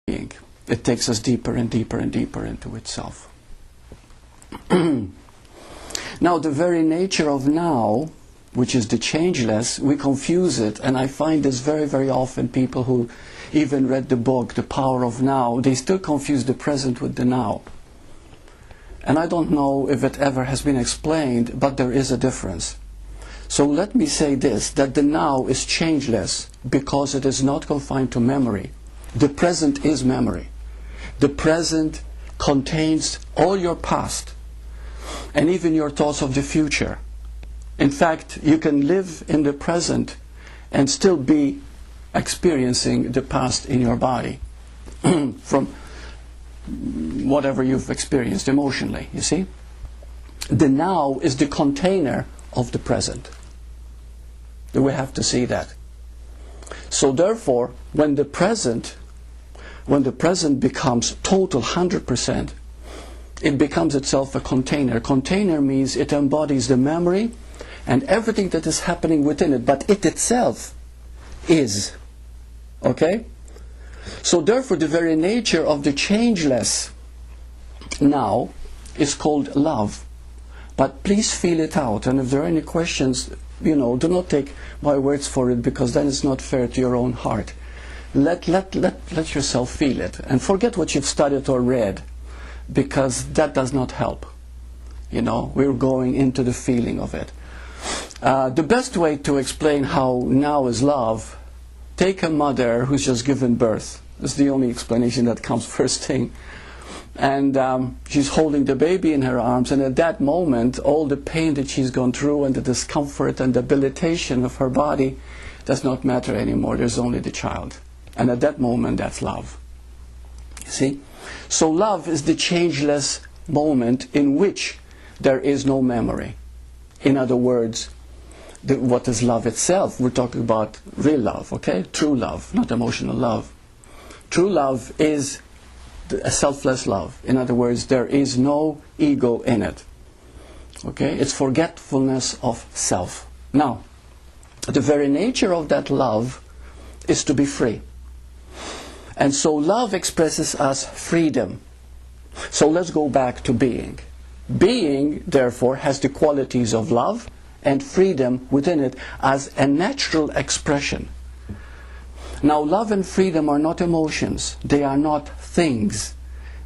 being. It takes us deeper and deeper and deeper into itself. Now, the very nature of now, which is the changeless, we confuse it, and I find this very, very often. People who even read the book, The Power of Now, they still confuse the present with the now. And I don't know if it ever has been explained, but there is a difference. So let me say this, that the now is changeless because it is not confined to memory. The present is memory. The present contains all your past and even your thoughts of the future. In fact, you can live in the present and still be experiencing the past in your body from whatever you've experienced emotionally, you see? The now is the container of the present. We have to see that. So therefore, when the present becomes total 100%, it becomes itself a container. Container means it embodies the memory and everything that is happening within it, but it itself is. Okay? So therefore, the very nature of the changeless now is called love. But please feel it out, and if there are any questions, do not take my words for it, because then it's not fair to your own heart. Let yourself feel it, and forget what you've studied or read, because that does not help. We're going into the feeling of it. The best way to explain how now is love, take a mother who's just given birth. That's the only explanation that comes first thing. And she's holding the baby in her arms, and at that moment, all the pain that she's gone through and the discomfort and debilitation of her body does not matter anymore. There's only the child. And at that moment, that's love. You see? So love is the changeless moment in which there is no memory. In other words, what is love itself? We're talking about real love, okay? True love, not emotional love. True love is a selfless love. In other words, there is no ego in it. Okay? It's forgetfulness of self. Now, the very nature of that love is to be free. And so love expresses us freedom. So let's go back to being. Being, therefore, has the qualities of love and freedom within it as a natural expression. Now, love and freedom are not emotions. They are not things.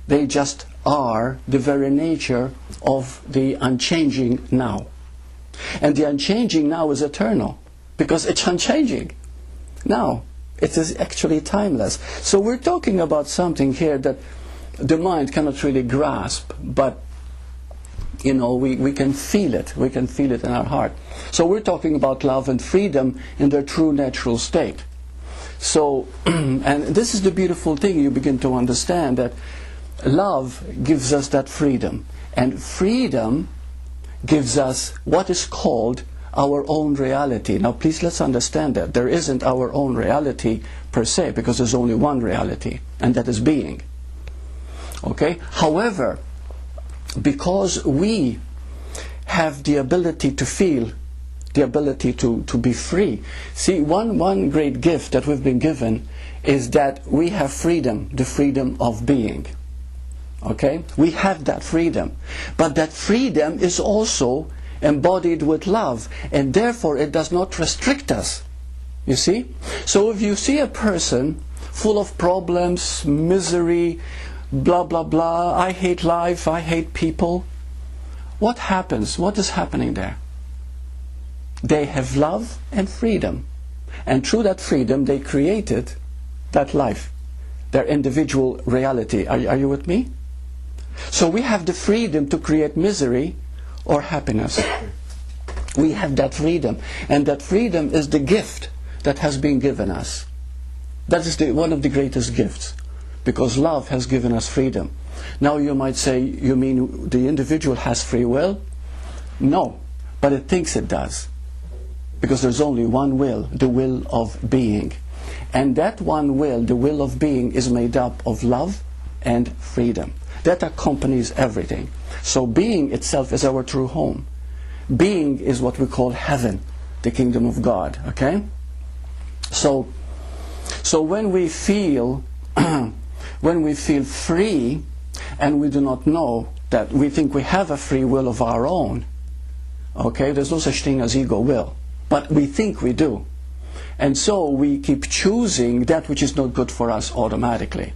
They just are the very nature of the unchanging now. And the unchanging now is eternal, because it's unchanging. Now, it is actually timeless. So we're talking about something here that the mind cannot really grasp, but we can feel it. We can feel it in our heart. So we're talking about love and freedom in their true natural state. So, and this is the beautiful thing, you begin to understand that love gives us that freedom. And freedom gives us what is called our own reality. Now please, let's understand that. There isn't our own reality per se, because there's only one reality, and that is being. Okay? However, because we have the ability to feel, the ability to be free. See, one great gift that we've been given is that we have freedom, the freedom of being. Okay? We have that freedom. But that freedom is also embodied with love, and therefore it does not restrict us. You see? So if you see a person full of problems, misery, blah, blah, blah, I hate life, I hate people, what happens? What is happening there? They have love and freedom. And through that freedom, they created that life, their individual reality. Are you with me? So we have the freedom to create misery or happiness. We have that freedom. And that freedom is the gift that has been given us. That is one of the greatest gifts, because love has given us freedom. Now you might say, you mean the individual has free will? No, but it thinks it does. Because there's only one will, the will of being. And that one will, the will of being, is made up of love and freedom. That accompanies everything. So being itself is our true home. Being is what we call heaven, the kingdom of God. Okay? So when we feel when we feel free and we do not know that we think we have a free will of our own. Okay, there's no such thing as ego will, but we think we do. And so we keep choosing that which is not good for us automatically.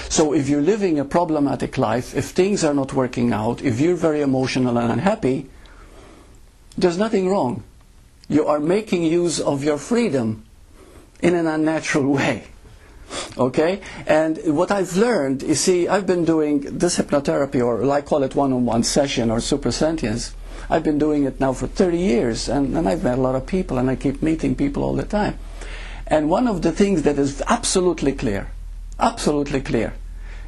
So if you're living a problematic life, if things are not working out, if you're very emotional and unhappy, there's nothing wrong. You are making use of your freedom in an unnatural way. Okay? And what I've learned, you see, I've been doing this hypnotherapy, or I call it one-on-one session or super sentience. I've been doing it now for 30 years, and I've met a lot of people, and I keep meeting people all the time. And one of the things that is absolutely clear,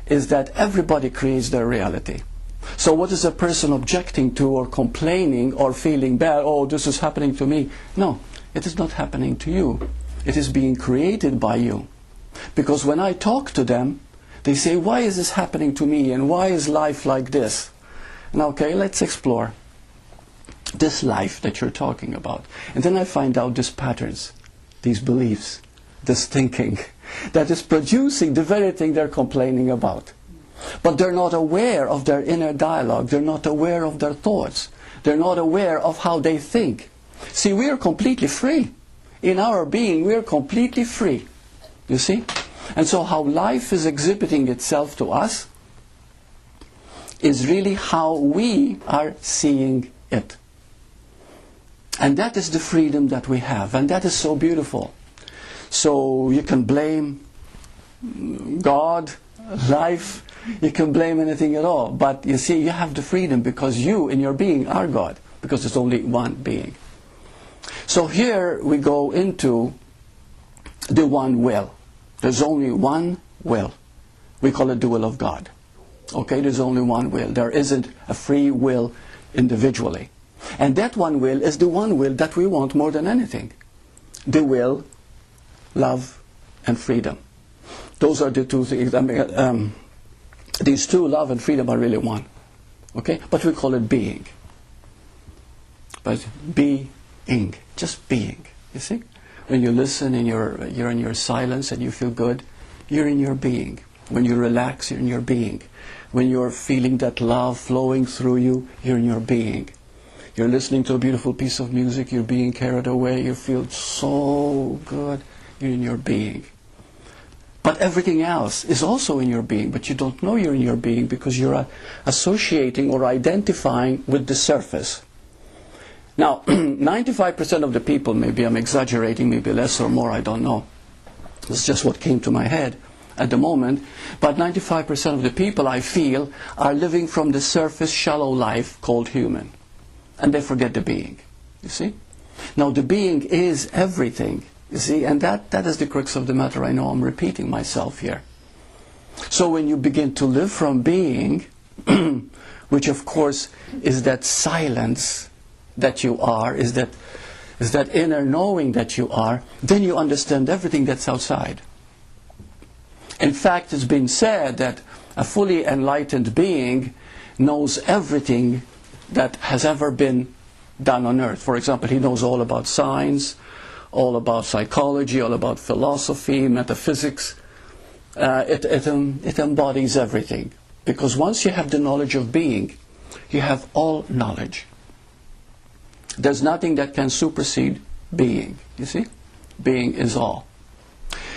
is that everybody creates their reality. So what is a person objecting to or complaining or feeling bad, oh, this is happening to me? No, it is not happening to you. It is being created by you. Because when I talk to them, they say, why is this happening to me, and why is life like this? Now, okay, let's explore this life that you're talking about. And then I find out these patterns, these beliefs, this thinking that is producing the very thing they're complaining about. But they're not aware of their inner dialogue. They're not aware of their thoughts. They're not aware of how they think. See, we are completely free. In our being, we are completely free. You see? And so how life is exhibiting itself to us is really how we are seeing it. And that is the freedom that we have. And that is so beautiful. So you can blame God, life, you can blame anything at all. But you see, you have the freedom because you in your being are God. Because there's only one being. So here we go into the one will. There's only one will. We call it the will of God. Okay, there's only one will. There isn't a free will individually. And that one will is the one will that we want more than anything. The will, love, and freedom. Those are the two things. These two, love and freedom, are really one. Okay? But we call it being. But being. Just being. You see? When you listen and you're in your silence and you feel good, you're in your being. When you relax, you're in your being. When you're feeling that love flowing through you, you're in your being. You're listening to a beautiful piece of music, you're being carried away, you feel so good, you're in your being. But everything else is also in your being, but you don't know you're in your being because you're associating or identifying with the surface. Now, 95% of the people, maybe I'm exaggerating, maybe less or more, I don't know. It's just what came to my head at the moment. But 95% of the people, I feel, are living from the surface, shallow life called human. And they forget the being, you see? Now, the being is everything, you see? And that is the crux of the matter. I know I'm repeating myself here. So when you begin to live from being, which of course is that silence that you are, is that inner knowing that you are, then you understand everything that's outside. In fact, it's been said that a fully enlightened being knows everything that has ever been done on earth. For example, he knows all about science, all about psychology, all about philosophy, metaphysics. It embodies everything. Because once you have the knowledge of being, you have all knowledge. There's nothing that can supersede being, you see? Being is all.